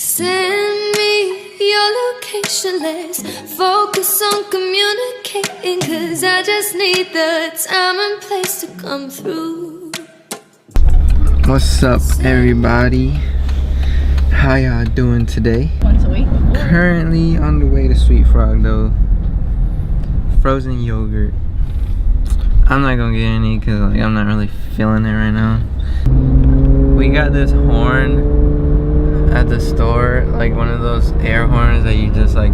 Send me your location, let's focus on communicating, 'cause I just need the time and place to come through. What's up, everybody? How y'all doing today? Once a week. Currently on the way to Sweet Frog though. Frozen yogurt. I'm not gonna get any because like I'm not really feeling it right now. We got this horn at the store, like one of those air horns that you just like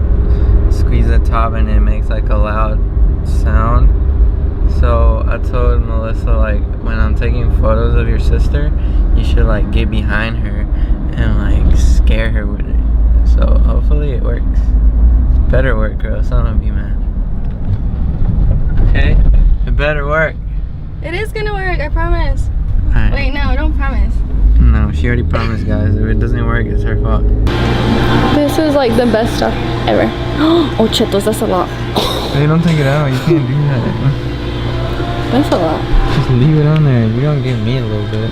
squeeze the top and it makes like a loud sound. So I told Melissa, like, when I'm taking photos of your sister, you should like get behind her and like scare her with it. So hopefully it works. Better work, girl, so don't be mad. Okay? It better work. It is gonna work, I promise. Alright. Wait, no, don't promise. No, she already promised, guys. If it doesn't work, it's her fault. This is like the best stuff ever. Oh, chetos, that's a lot. Hey, don't take it out. You can't do that. That's a lot. Just leave it on there. You're gonna give me a little bit.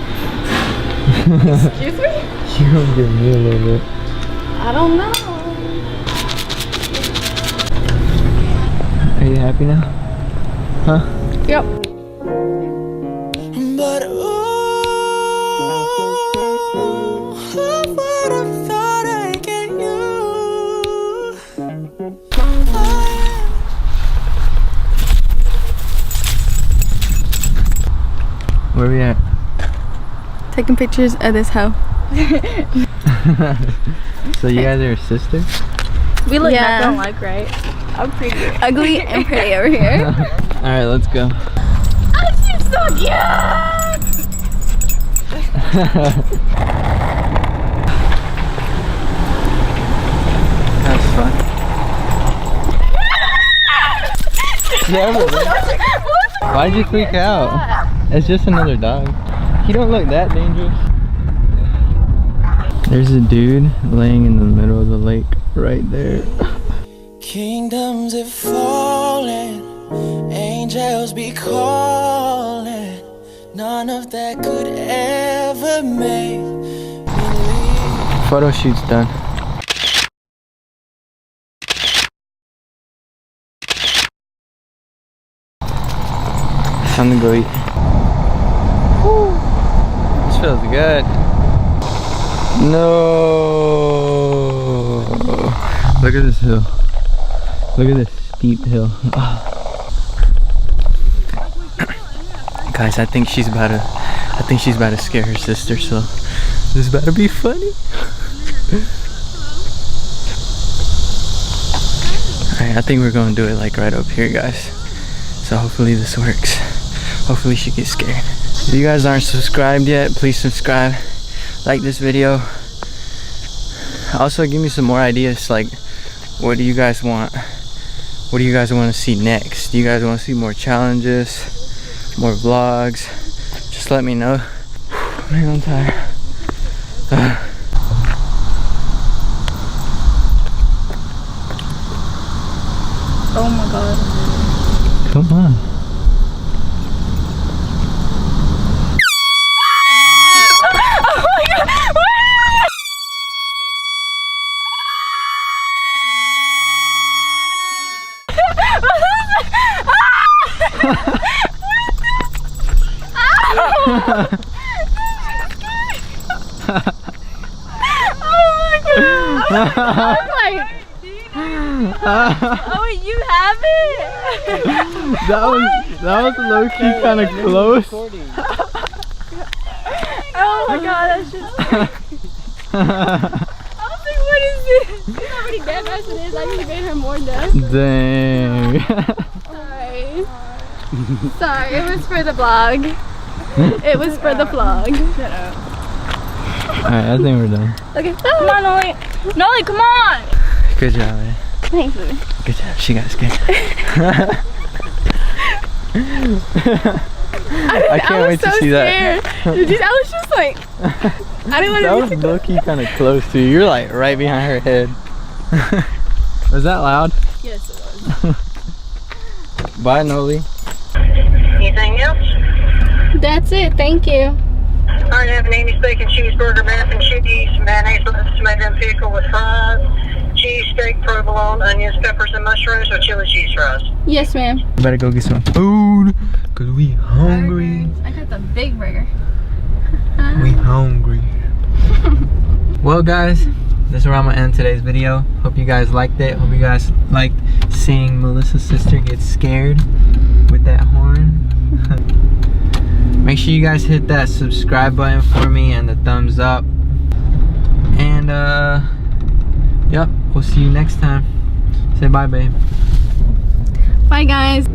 Excuse me? You're gonna give me a little bit. I don't know. Are you happy now? Huh? Yep. But ooh, who would have thought I'd get you? Where we at? Taking pictures of this hoe. So you guys are sisters? We look nothing alike, right? I'm pretty. Ugly and pretty over here. Alright, let's go. Oh, she's so cute! That's fun. Why'd you freak out? It's just another dog. He don't look that dangerous. There's a dude laying in the middle of the lake right there. Kingdoms have fallen, angels be calling. None of that could ever make me leave. Photo shoot's done. Time to go eat. Woo. This feels good. No. Look at this hill. Look at this steep hill. Guys, I think she's about to scare her sister, so this is about to be funny. Alright, I think we're gonna do it like right up here, guys. So hopefully this works. Hopefully she gets scared. If you guys aren't subscribed yet, please subscribe. Like this video. Also give me some more ideas, like what do you guys want? What do you guys want to see next? Do you guys want to see more challenges? More vlogs? Just let me know. Man, I'm tired. Oh my god. Come on. Oh, you have it? that was low-key kind of close. Oh my god, that's just I was like, what is this? She's already dead as it is. I just made her more dead. Dang. Sorry. Sorry, it was for the vlog. It was for the vlog. Shut up. Alright, I think we're done. Okay. Come on, Nolly. Nolly, come on. Good job, man. Thanks, baby. Good job. She got scared. I can't wait to see that. I was just like, I didn't want to. That was low-key kind of close to you. You're like right behind her head. Was that loud? Yes, it was. Bye, Noli. Anything else? That's it. Thank you. Alright, have an Amy steak and cheeseburger, mac and cheese, mayonnaise, lettuce, tomato, and pickle with fries, cheese steak, provolone, onions, peppers, and mushrooms with chili cheese fries. Yes, ma'am. Better go get some food, cause we hungry. I got the big burger. We hungry. Well, guys, this is where I'm gonna end today's video. Hope you guys liked it. Hope you guys liked seeing Melissa's sister get scared with that horn. Make sure you guys hit that subscribe button for me and the thumbs up. And yep, we'll see you next time. Say bye, babe. Bye, guys.